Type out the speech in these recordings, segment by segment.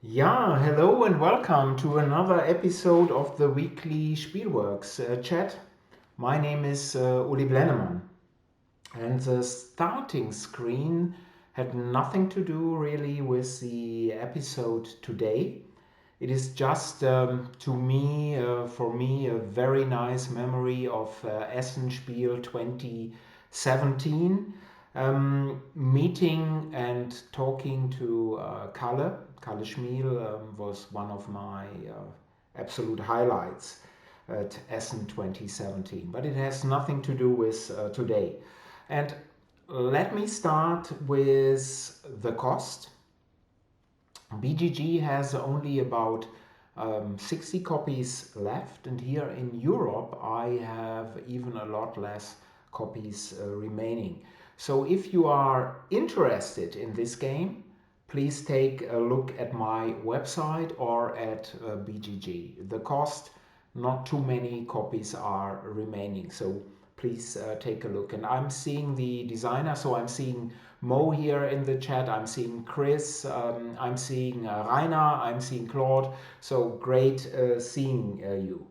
Yeah, hello and welcome to another episode of the weekly Spielworxx chat. My name is Uli Blennemann, and the starting screen had nothing to do really with the episode today. It is just for me, a very nice memory of Essen Spiel 2017. Meeting and talking to Kalle Schmiel was one of my absolute highlights at Essen 2017. But it has nothing to do with today. And let me start with the cost. BGG has only about 60 copies left, and here in Europe I have even a lot less copies remaining. So if you are interested in this game, please take a look at my website or at BGG. The cost, not too many copies are remaining, so please take a look. And I'm seeing the designer, so I'm seeing Mo here in the chat, I'm seeing Chris, I'm seeing Rainer, I'm seeing Claude, so great seeing you.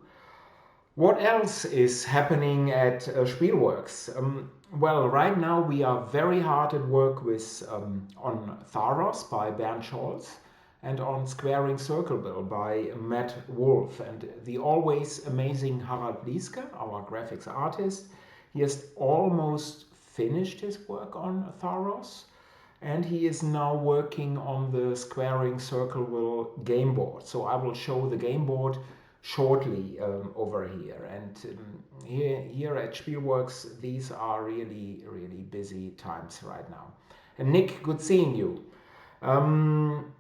What else is happening at Spielworxx? Well, right now we are very hard at work with on Tharos by Bernd Scholz and on Squaring Circle Bill by Matt Wolf and the always amazing Harald Lieske, our graphics artist. He has almost finished his work on Tharos and he is now working on the Squaring Circle Will game board. So I will show the game board shortly over here. And here at Spielworxx, these are really, really busy times right now. And Nick, good seeing you. Um,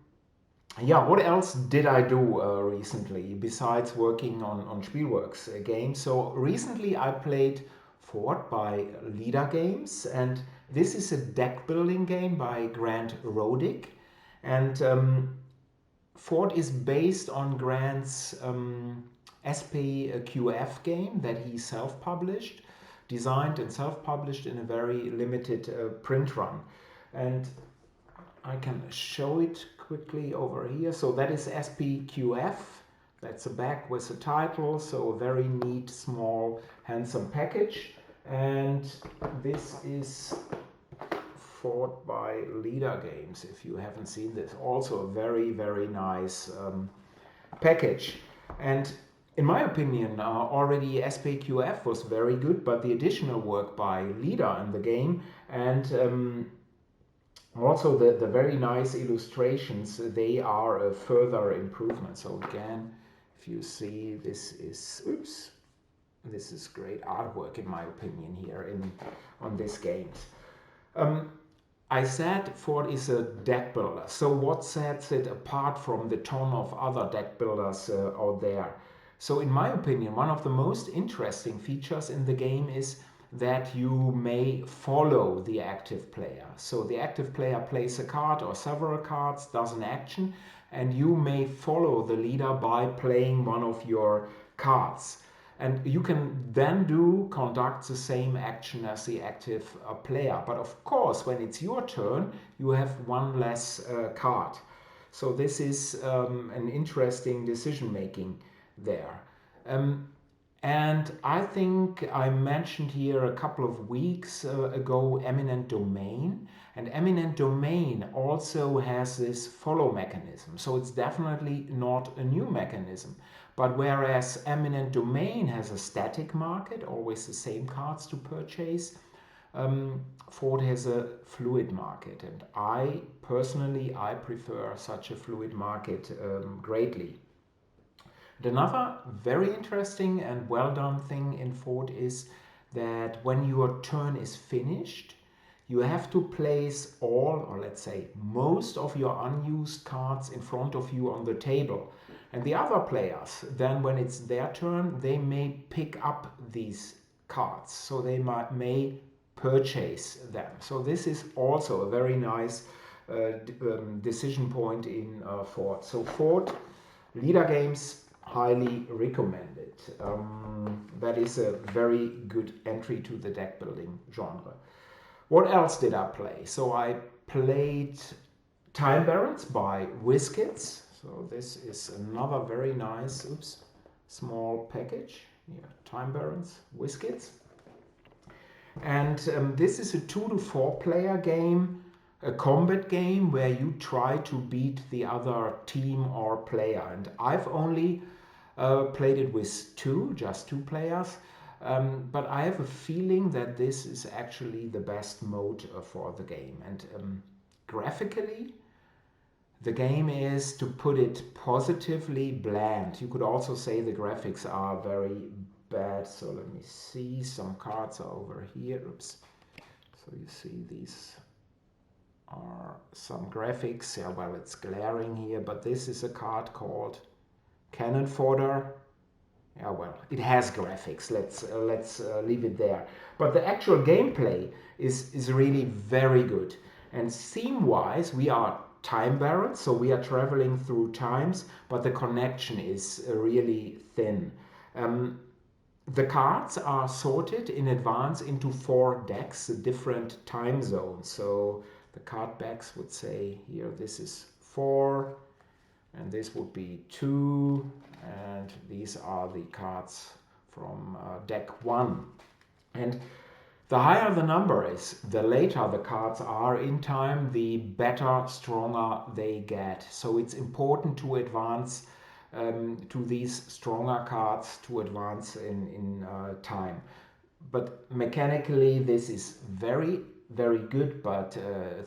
yeah, what else did I do recently besides working on Spielworxx games? So recently I played Fort by Lida Games, and this is a deck building game by Grant Rodick. And Fort is based on Grant's SPQF game that he self-published, designed and self-published in a very limited print run. And I can show it quickly over here. So that is SPQF. That's a back with a title. So a very neat, small, handsome package. And this is Fought by Leader Games. If you haven't seen this, also a very, very nice package. And in my opinion, already SPQF was very good, but the additional work by Leader in the game and also the very nice illustrations, they are a further improvement. So again, if you see, this is great artwork in my opinion here on this game. Um, I said Ford is a deck builder. So what sets it apart from the ton of other deck builders out there? So in my opinion, one of the most interesting features in the game is that you may follow the active player. So the active player plays a card or several cards, does an action, and you may follow the leader by playing one of your cards. And you can then conduct the same action as the active player. But of course, when it's your turn, you have one less card. So this is an interesting decision making there. Um, and I think I mentioned here a couple of weeks ago Eminent Domain. And Eminent Domain also has this follow mechanism. So it's definitely not a new mechanism. But whereas Eminent Domain has a static market, always the same cards to purchase, Ford has a fluid market. And I prefer such a fluid market greatly. And another very interesting and well done thing in Ford is that when your turn is finished, you have to place all, or let's say most of your unused cards in front of you on the table. And the other players, then when it's their turn, they may pick up these cards. So they may purchase them. So this is also a very nice decision point in Ford. So Ford Leader Games, highly recommended. That is a very good entry to the deck building genre. What else did I play? So I played Time Barons by WizKids. So this is another very nice, oops, small package. Here, Time Barons, Whiskets. And this is a 2 to 4 player game, a combat game where you try to beat the other team or player. And I've only played it with just two players. But I have a feeling that this is actually the best mode for the game. And graphically, the game is, to put it positively, bland. You could also say the graphics are very bad. So let me see, some cards are over here. Oops. So you see these are some graphics. Yeah, well, it's glaring here, but this is a card called Cannon Fodder. Yeah, well, it has graphics. Let's leave it there. But the actual gameplay is really very good. And theme-wise, we are time barrels, so we are traveling through times, but the connection is really thin. The cards are sorted in advance into 4 decks, different time zones. So the card backs would say here, this is 4, and this would be 2, and these are the cards from deck 1. And the higher the number is, the later the cards are in time, the better, stronger they get. So it's important to advance to these stronger cards, to advance in time. But mechanically this is very, very good, but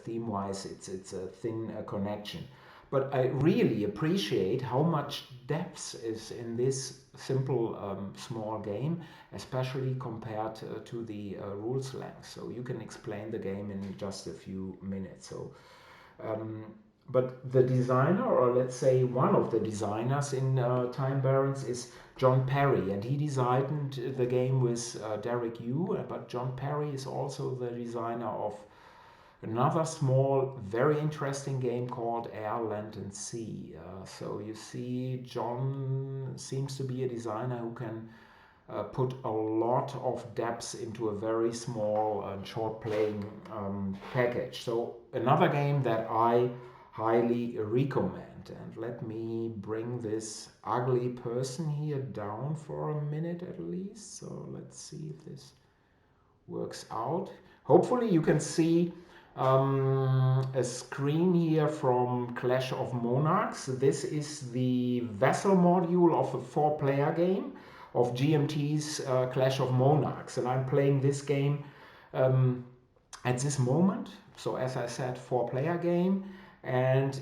theme-wise it's a thin connection. But I really appreciate how much depth is in this simple small game, especially compared to the rules length. So you can explain the game in just a few minutes. So, but the designer, or let's say one of the designers in Time Barons, is John Perry, and he designed the game with Derek Yu. But John Perry is also the designer of another small, very interesting game called Air, Land and Sea. So you see, John seems to be a designer who can put a lot of depth into a very small and short playing package. So another game that I highly recommend. And let me bring this ugly person here down for a minute at least. So let's see if this works out. Hopefully you can see a screen here from Clash of Monarchs. This is the vessel module of a 4-player game of GMT's Clash of Monarchs, and I'm playing this game at this moment. So as I said, 4-player game, and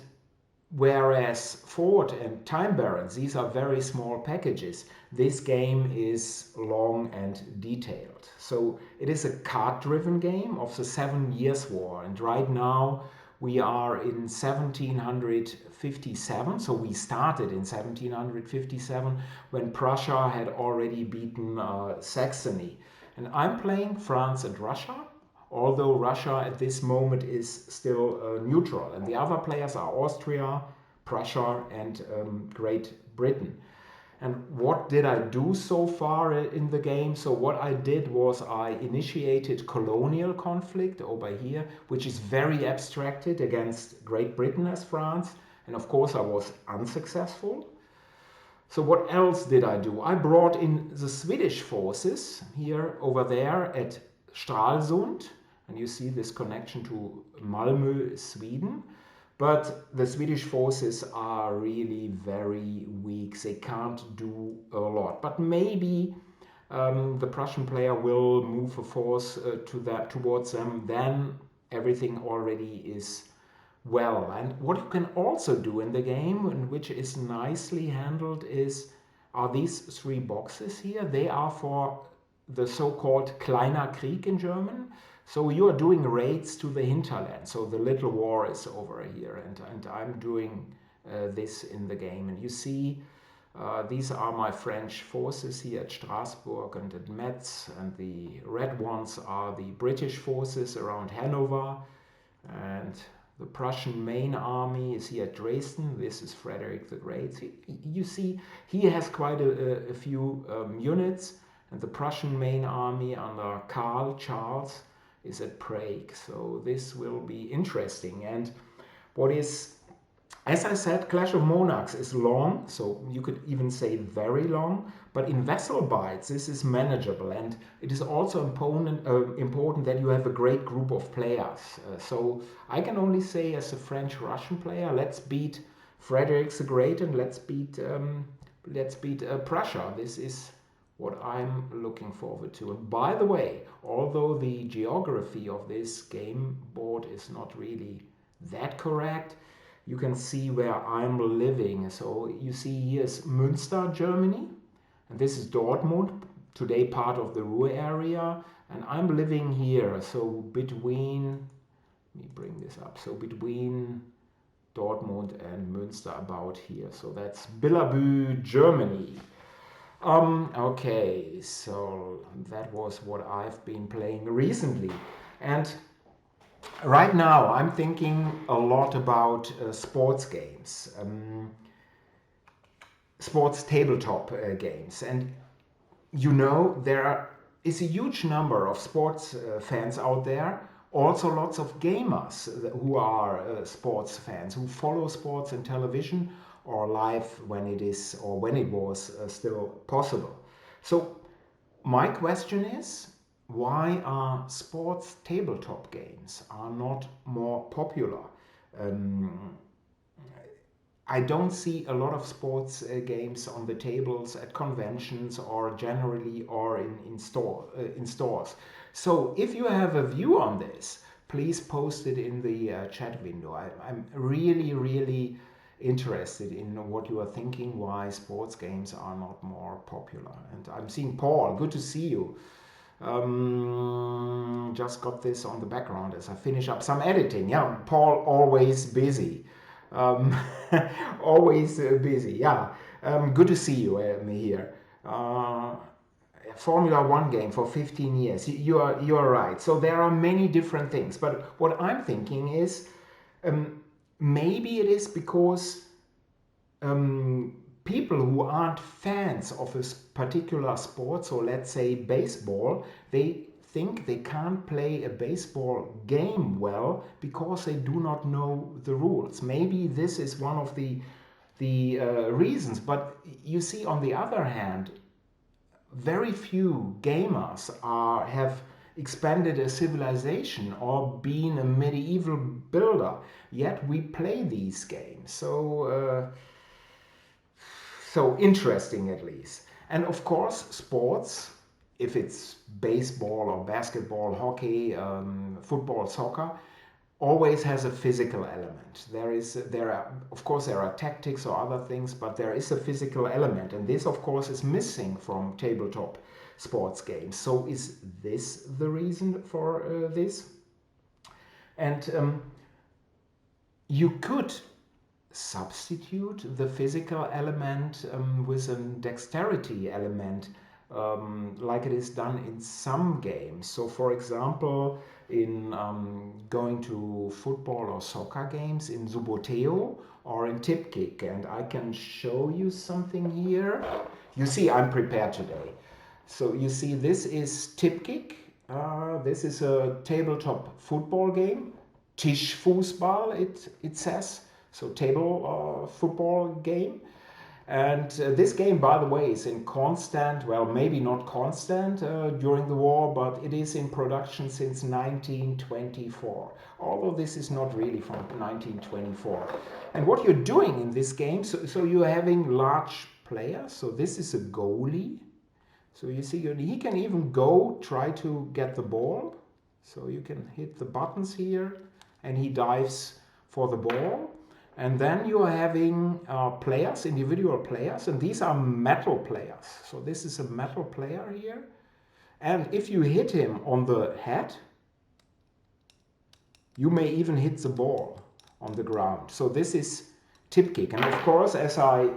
whereas Fort and Time Barons, these are very small packages, this game is long and detailed. So it is a card-driven game of the 7 Years' War, and right now we are in 1757. So we started in 1757 when Prussia had already beaten Saxony. And I'm playing France and Russia, although Russia at this moment is still neutral. And the other players are Austria, Prussia, and Great Britain. And what did I do so far in the game? So what I did was I initiated colonial conflict over here, which is very abstracted against Great Britain as France. And of course I was unsuccessful. So what else did I do? I brought in the Swedish forces here over there at Stralsund. And you see this connection to Malmö, Sweden. But the Swedish forces are really very weak. They can't do a lot. But maybe the Prussian player will move a force towards them. Then everything already is well. And what you can also do in the game, and which is nicely handled, are these 3 boxes here. They are for the so-called Kleiner Krieg in German. So you are doing raids to the hinterland. So the little war is over here, and I'm doing this in the game. And you see, these are my French forces here at Strasbourg and at Metz, and the red ones are the British forces around Hanover, and the Prussian main army is here at Dresden. This is Frederick the Great. You see, he has quite a few units, and the Prussian main army under Charles is at Prague. So this will be interesting. And what is As I said, Clash of Monarchs is long, so you could even say very long, but in Vassal Bites this is manageable, and it is also important that you have a great group of players. So I can only say, as a French-Russian player, let's beat Frederick the Great and let's beat Prussia. This is what I'm looking forward to. And by the way, although the geography of this game board is not really that correct, you can see where I'm living. So you see here's Münster, Germany, and this is Dortmund, today part of the Ruhr area, and I'm living here. So between, let me bring this up, so between Dortmund and Münster, about here. So that's Billabü, Germany. Okay, so that was what I've been playing recently. And right now, I'm thinking a lot about sports games, sports tabletop games. And you know, is a huge number of sports fans out there, also lots of gamers who are sports fans, who follow sports in television or live when it is, or when it was still possible. So my question is, why are sports tabletop games are not more popular? Um, I don't see a lot of sports games on the tables at conventions or generally or in stores. So if you have a view on this, please post it in the chat window. I'm really interested in what you are thinking, why sports games are not more popular. And I'm seeing Paul. Good to see you. Just got this on the background as I finish up some editing. Yeah, Paul, always busy. Um, always busy. Yeah, good to see you here. Formula One game for 15 years. You are right. So there are many different things. But what I'm thinking is, maybe it is because people who aren't fans of a particular sport, so let's say baseball, they think they can't play a baseball game well because they do not know the rules. Maybe this is one of the reasons. But you see, on the other hand, very few gamers have expanded a civilization or been a medieval builder, yet we play these games. So interesting, at least. And of course, sports, if it's baseball or basketball, hockey, football, soccer, always has a physical element. Of course, there are tactics or other things, but there is a physical element, and this, of course, is missing from tabletop sports games. So is this the reason for this? And you could substitute the physical element with a dexterity element, like it is done in some games. So for example, in going to football or soccer games in Suboteo or in Tip Kick, and I can show you something here. You see, I'm prepared today. So you see, this is Tip Kick. This is a tabletop football game. Tischfußball, it says. So table football game. And this game, by the way, is in constant, well, maybe not constant during the war, but it is in production since 1924. Although this is not really from 1924. And what you're doing in this game, so you're having large players. So this is a goalie. So you see, he can even go try to get the ball. So you can hit the buttons here, and he dives for the ball. And then you are having players, individual players, and these are metal players. So this is a metal player here. And if you hit him on the head, you may even hit the ball on the ground. So this is Tip Kick. And of course, as I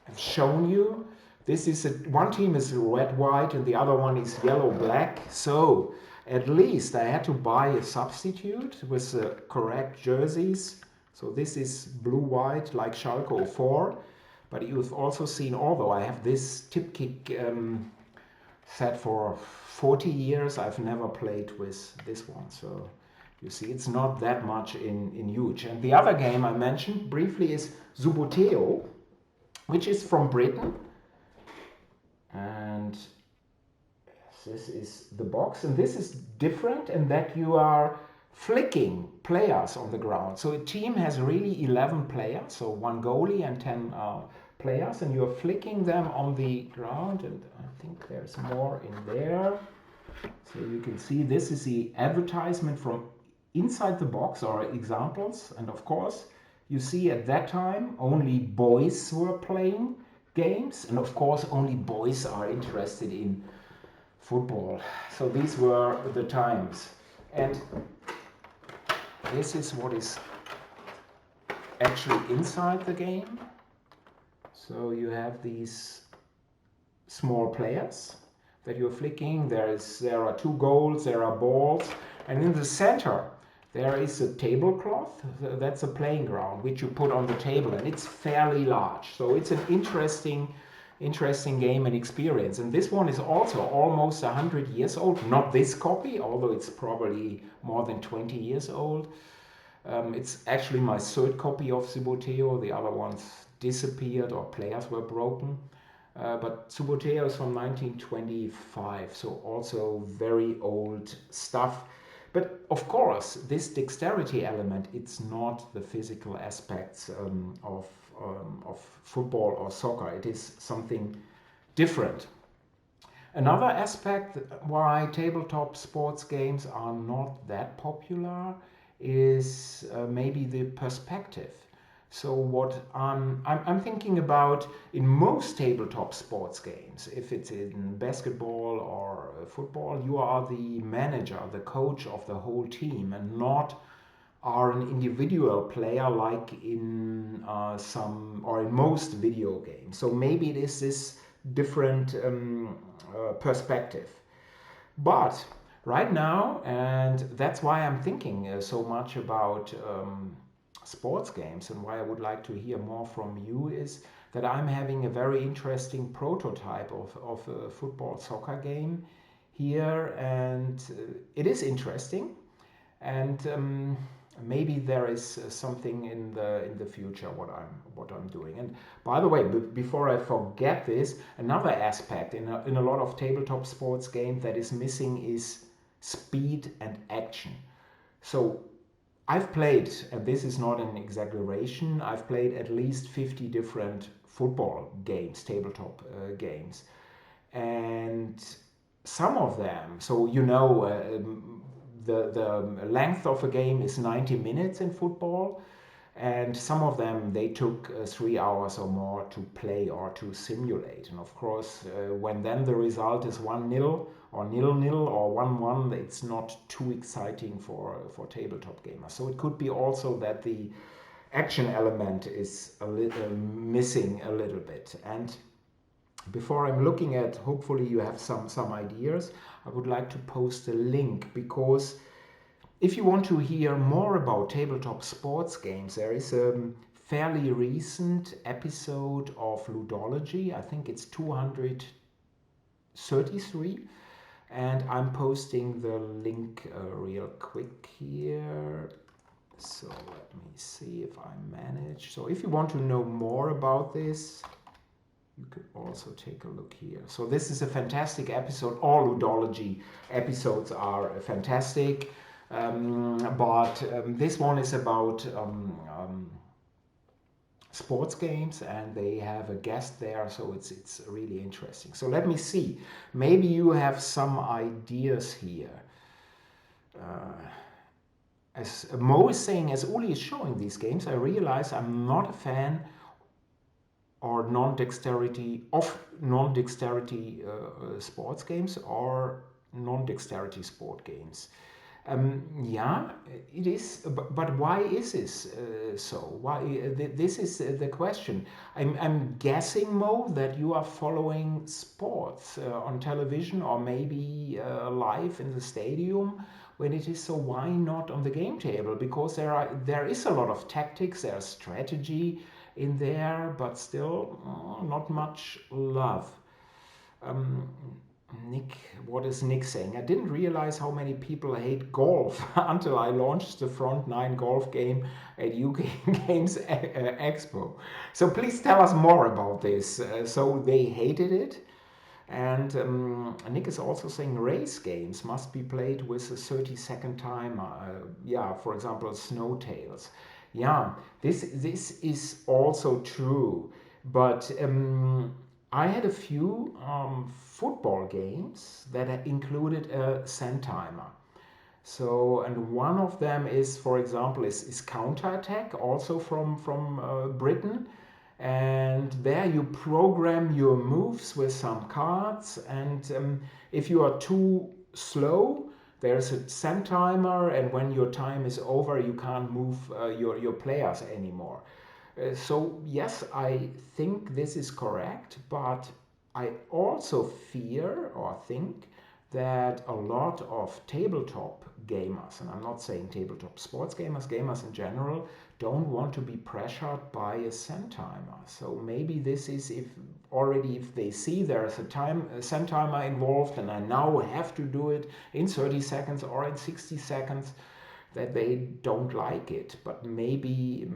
have shown you, this is one team is red-white and the other one is yellow-black. So at least I had to buy a substitute with the correct jerseys. So this is blue-white like Schalke 04. But you've also seen, although I have this Tip Kick set for 40 years, I've never played with this one. So You see, it's not that much in huge. And the other game I mentioned briefly is Suboteo, which is from Britain. And this is the box, and this is different in that you are flicking players on the ground. So a team has really 11 players, so one goalie and 10 players, and you're flicking them on the ground. And I think there's more in there. So you can see this is the advertisement from inside the box, or examples. And of course, you see at that time only boys were playing games, and of course only boys are interested in football. So these were the times. And this is what is actually inside the game. So you have these small players that you're flicking. There are 2 goals, there are balls, and in the center there is a tablecloth. That's a playing ground which you put on the table, and it's fairly large. So it's an interesting game and experience. And this one is also almost 100 years old. Not this copy, although it's probably more than 20 years old. It's actually my 3rd copy of Suboteo. The other ones disappeared or players were broken. But Suboteo is from 1925, so also very old stuff. But of course, this dexterity element, it's not the physical aspects of football or soccer. It is something different. Another aspect why tabletop sports games are not that popular is maybe the perspective. So what I'm thinking about in most tabletop sports games, if it's in basketball or football, you are the manager, the coach of the whole team, and not are an individual player like in some or in most video games. So maybe it is this different perspective. But right now, and that's why I'm thinking so much about sports games and why I would like to hear more from you, is that I'm having a very interesting prototype of a football soccer game here, and it is interesting, and maybe there is something in the future what I'm doing. And by the way, before I forget this, another aspect in a lot of tabletop sports games that is missing is speed and action. So I've played, and this is not an exaggeration, I've played at least 50 different football games, tabletop games. And some of them, so the length of a game is 90 minutes in football, and some of them they took 3 hours or more to play or to simulate. And of course, when then the result is 1-0 or 0-0 or 1-1, it's not too exciting for tabletop gamers. So it could be also that the action element is a little missing a little bit. And before I'm looking at, hopefully you have some ideas, I would like to post a link, because if you want to hear more about tabletop sports games, there is a fairly recent episode of Ludology. I think it's 233, and I'm posting the link real quick here. So let me see if I manage. So if you want to know more about this, you could also take a look here. So this is a fantastic episode. All Ludology episodes are fantastic. But this one is about sports games, and they have a guest there, so it's really interesting. So let me see. Maybe you have some ideas here. As Mo is saying, as Uli is showing these games, I realize I'm not a fan or non-dexterity sports games or non-dexterity sport games. Yeah, it is, but why is this so? Why this is the question. I'm guessing, Mo, that you are following sports on television or maybe live in the stadium when it is so. Why not on the game table? Because there is a lot of tactics, there's strategy in there, but still not much love. Nick, what is Nick saying? I didn't realize how many people hate golf until I launched the Front 9 golf game at UK Games Expo. So please tell us more about this. So they hated it. And Nick is also saying race games must be played with a 30-second timer. Yeah, for example, Snowtails. Yeah, this is also true. But I had a few football games that included a sand timer. So, and one of them is, for example, is Counterattack, also from Britain. And there you program your moves with some cards. And if you are too slow, there's a sand timer. And when your time is over, you can't move your players anymore. So, yes, I think this is correct. But I also fear or think that a lot of tabletop gamers, and I'm not saying tabletop sports gamers, gamers in general, don't want to be pressured by a send timer. So maybe this is if they see there's a send timer involved and I now have to do it in 30 seconds or in 60 seconds, that they don't like it. But maybe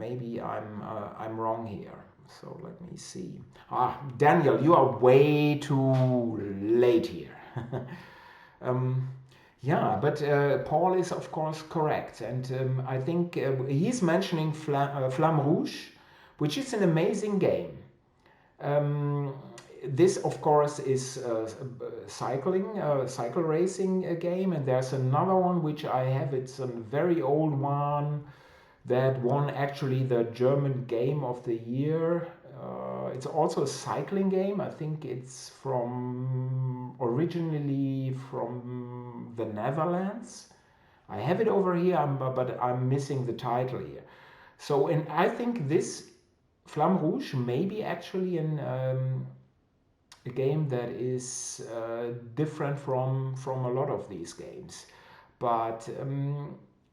I'm wrong here. So let me see. Daniel, you are way too late here. Um, yeah, but Paul is of course correct, and I think he's mentioning Flamme Rouge, which is an amazing game. Um, this, of course, is cycle racing game, and there's another one which I have. It's a very old one that won actually the German Game of the Year. It's also a cycling game. I think it's from originally from the Netherlands. I have it over here, but I'm missing the title here. So, and I think this Flamme Rouge may be actually a game that is different from a lot of these games, but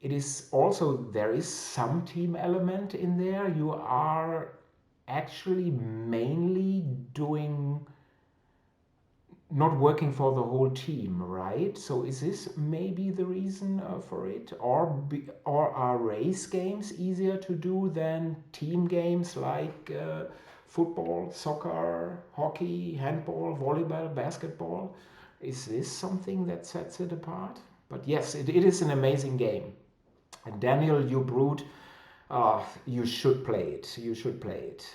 it is also there is some team element in there. You are actually mainly doing not working for the whole team, right? So is this maybe the reason for it, or are race games easier to do than team games like football, soccer, hockey, handball, volleyball, basketball? Is this something that sets it apart? But yes, it is an amazing game. And Daniel, you brute, you should play it. You should play it.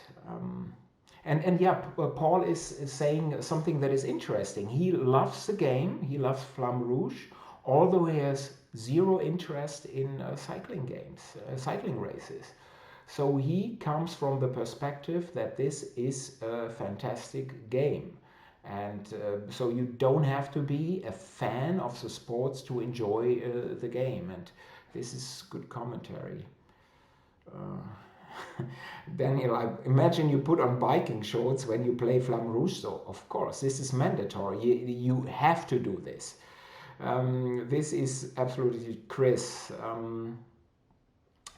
And yeah, Paul is saying something that is interesting. He loves the game. He loves Flamme Rouge, although he has zero interest in cycling games, cycling races. So he comes from the perspective that this is a fantastic game. And so you don't have to be a fan of the sports to enjoy the game. And this is good commentary. Daniel, I imagine you put on biking shorts when you play Flamme Rouge. So, of course, this is mandatory. You have to do this. This is absolutely Chris.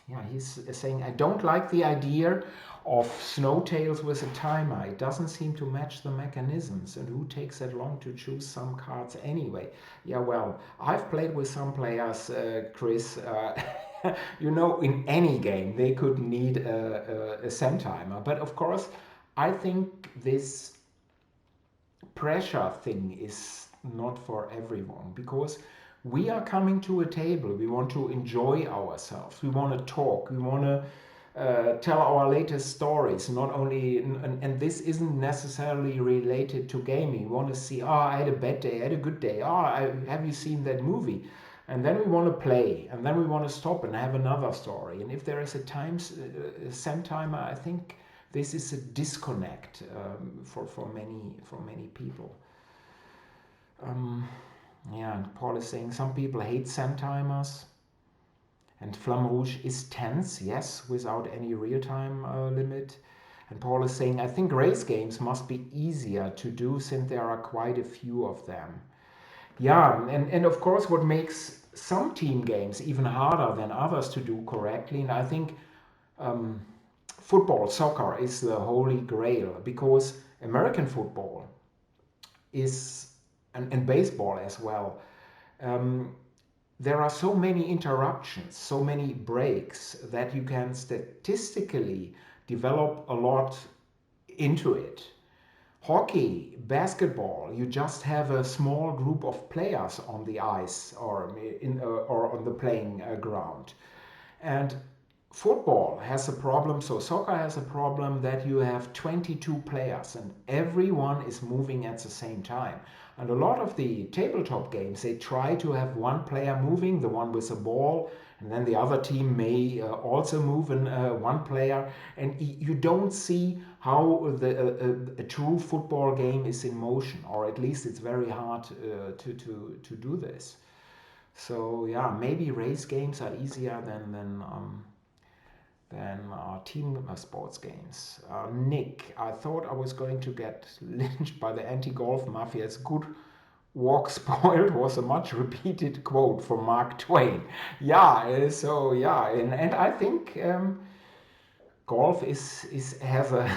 Yeah, he's saying, I don't like the idea of Snowtails with a timer. It doesn't seem to match the mechanisms. And who takes that long to choose some cards anyway? Yeah, well, I've played with some players, Chris. You know, in any game, they could need a send timer. But of course, I think this pressure thing is not for everyone, because we are coming to a table, we want to enjoy ourselves, we want to talk, we want to tell our latest stories, not only, and this isn't necessarily related to gaming. We want to see, I had a bad day, I had a good day, have you seen that movie? And then we want to play, and then we want to stop and have another story. And if there is a send timer, I think this is a disconnect for many people. Yeah, and Paul is saying some people hate sand timers. And Flamme Rouge is tense, yes, without any real-time limit. And Paul is saying, I think race games must be easier to do since there are quite a few of them. Yeah, and of course what makes some team games even harder than others to do correctly, and I think football, soccer is the holy grail, because American football is and baseball as well. Um, there are so many interruptions, so many breaks that you can statistically develop a lot into it. Hockey, basketball, you just have a small group of players on the ice or on the playing ground. And football has a problem, so soccer has a problem that you have 22 players and everyone is moving at the same time. And a lot of the tabletop games, they try to have one player moving, the one with the ball, and then the other team may also move one player. And you don't see how a true football game is in motion, or at least it's very hard to do this. So yeah, maybe race games are easier than team sports games. Nick, I thought I was going to get lynched by the anti-golf mafia. It's good walk spoiled was a much repeated quote from Mark Twain. Yeah, so yeah, and I think golf is has a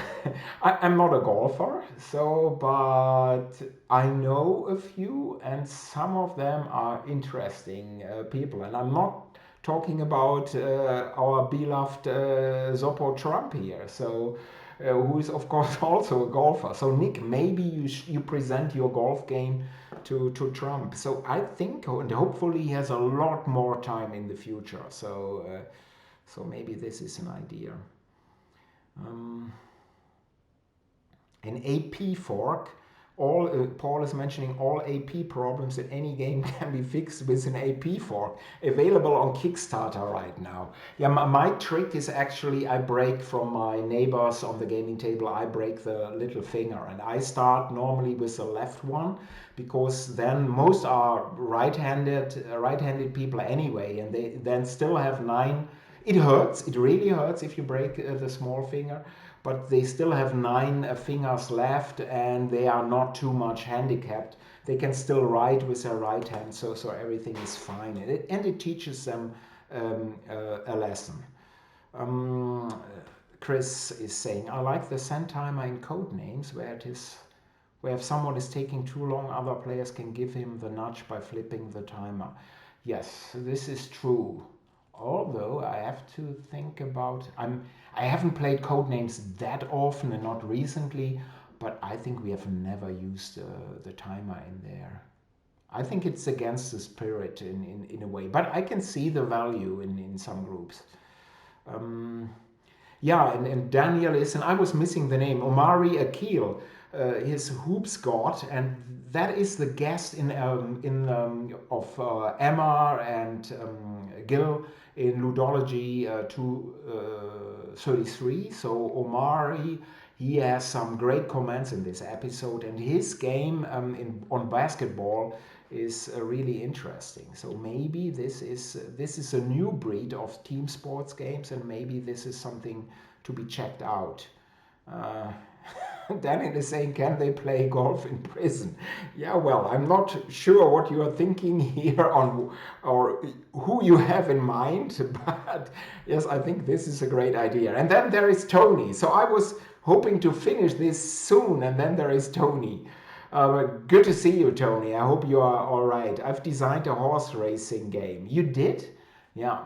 I'm not a golfer, so but I know a few and some of them are interesting people, and I'm not talking about our beloved Zoppo Trump here, so who is of course also a golfer. So Nick, maybe you present your golf game to Trump. So I think, and hopefully he has a lot more time in the future, so maybe this is an idea. Um, an AP fork. All Paul is mentioning all AP problems in any game can be fixed with an AP fork. Available on Kickstarter right now. Yeah, my trick is actually I break from my neighbors on the gaming table. I break the little finger, and I start normally with the left one because then most are right-handed people anyway, and they then still have 9. It hurts. It really hurts if you break the small finger, but they still have 9 fingers left, and they are not too much handicapped. They can still write with their right hand, so everything is fine, and it teaches them a lesson. Um, Chris is saying, I like the send timer in code names where if someone is taking too long, other players can give him the nudge by flipping the timer. Yes, this is true. Although I have to think about, I haven't played Codenames that often and not recently, but I think we have never used the timer in there. I think it's against the spirit in a way, but I can see the value in some groups. Um, yeah, and Daniel is, and I was missing the name, Omari Akil, his hoops god, and that is the guest in of Emma and Gil in Ludology 233. So Omari, he has some great comments in this episode, and his game on basketball is really interesting. So maybe this is a new breed of team sports games, and maybe this is something to be checked out. Uh, Daniel is saying, can they play golf in prison? Yeah, well, I'm not sure what you are thinking here on or who you have in mind, but yes, I think this is a great idea. And then there is Tony. So I was hoping to finish this soon, and then there is Tony. Good to see you, Tony. I hope you are all right. I've designed a horse racing game. You did? Yeah.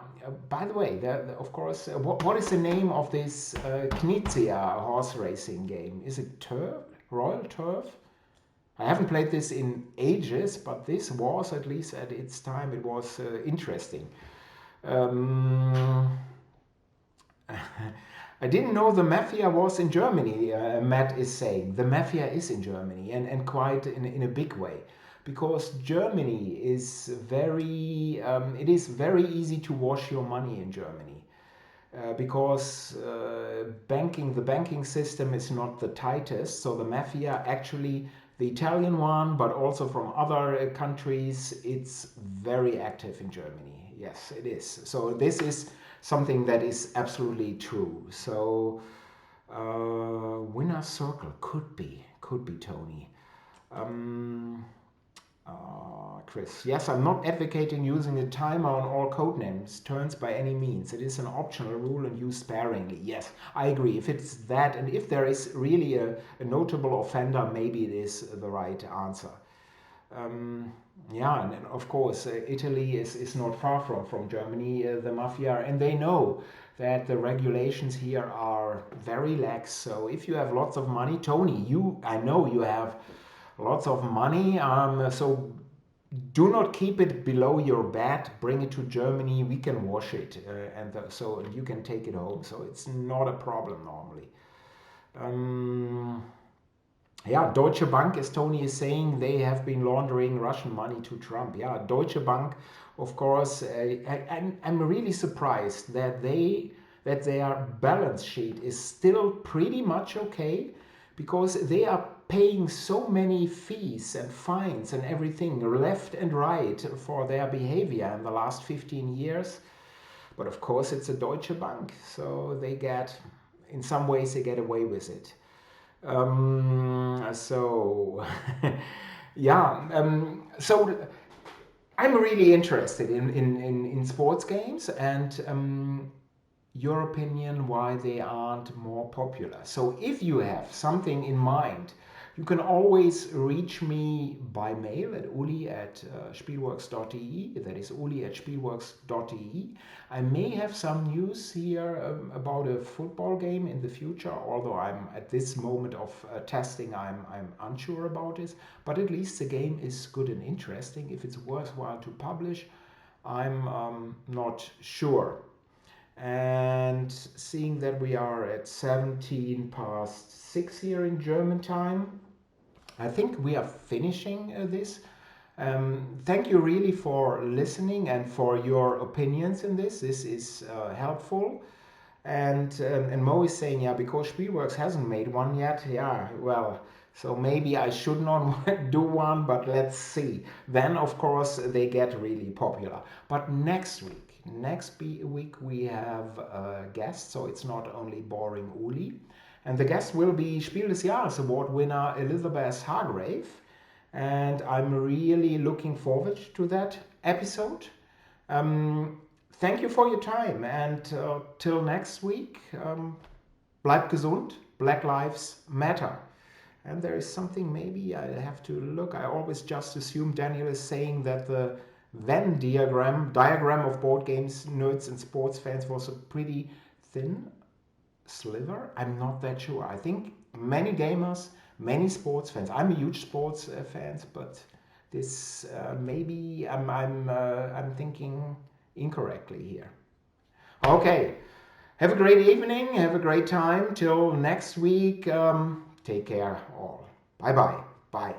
By the way, of course, what is the name of this Knizia horse racing game? Is it Turf? Royal Turf? I haven't played this in ages, but this was, at least at its time, it was interesting. Um, I didn't know the mafia was in Germany, Matt is saying. The mafia is in Germany, and quite in a big way. Because Germany is it is very easy to wash your money in Germany. Because the banking system is not the tightest. So the mafia, actually, the Italian one, but also from other countries, it's very active in Germany. Yes, it is. So this is something that is absolutely true. So winner circle could be Tony. Um, Chris, yes, I'm not advocating using a timer on all codenames turns by any means. It is an optional rule and used sparingly. Yes, I agree. If it's that, and if there is really a notable offender, maybe it is the right answer. Um, yeah, and of course, Italy is not far from Germany, the mafia, and they know that the regulations here are very lax. So if you have lots of money, Tony, I know you have lots of money, so do not keep it below your bed. Bring it to Germany. We can wash it, so you can take it home. So it's not a problem normally. Um, yeah, Deutsche Bank, as Tony is saying, they have been laundering Russian money to Trump. Yeah, Deutsche Bank, of course. I'm really surprised that their balance sheet is still pretty much okay, because they are paying so many fees and fines and everything left and right for their behavior in the last 15 years. But of course, it's a Deutsche Bank, so in some ways, they get away with it. So, yeah, so I'm really interested in sports games, and your opinion why they aren't more popular. So if you have something in mind, you can always reach me by mail at uli@spielworxx.de. That is uli@spielworxx.de. I may have some news here about a football game in the future, although I'm at this moment of testing, I'm unsure about it. But at least the game is good and interesting. If it's worthwhile to publish, I'm not sure. And seeing that we are at 17 past 6 here in German time, I think we are finishing this. Thank you really for listening and for your opinions in this. This is helpful. And Mo is saying, yeah, because Spielworxx hasn't made one yet. Yeah, well, so maybe I should not do one, but let's see. Then, of course, they get really popular. But next week we have a guest, so it's not only boring Uli. And the guest will be Spiel des Jahres award winner Elizabeth Hargrave. And I'm really looking forward to that episode. Thank you for your time, and till next week, bleibt gesund, Black Lives Matter. And there is something maybe I have to look. I always just assume Daniel is saying that the Venn diagram of board games, nerds, and sports fans was a pretty thin sliver. I'm not that sure. I think many gamers, many sports fans. I'm a huge sports fan, but this maybe I'm thinking incorrectly here. Okay, have a great evening. Have a great time. Till next week. Take care, all. Bye bye. Bye.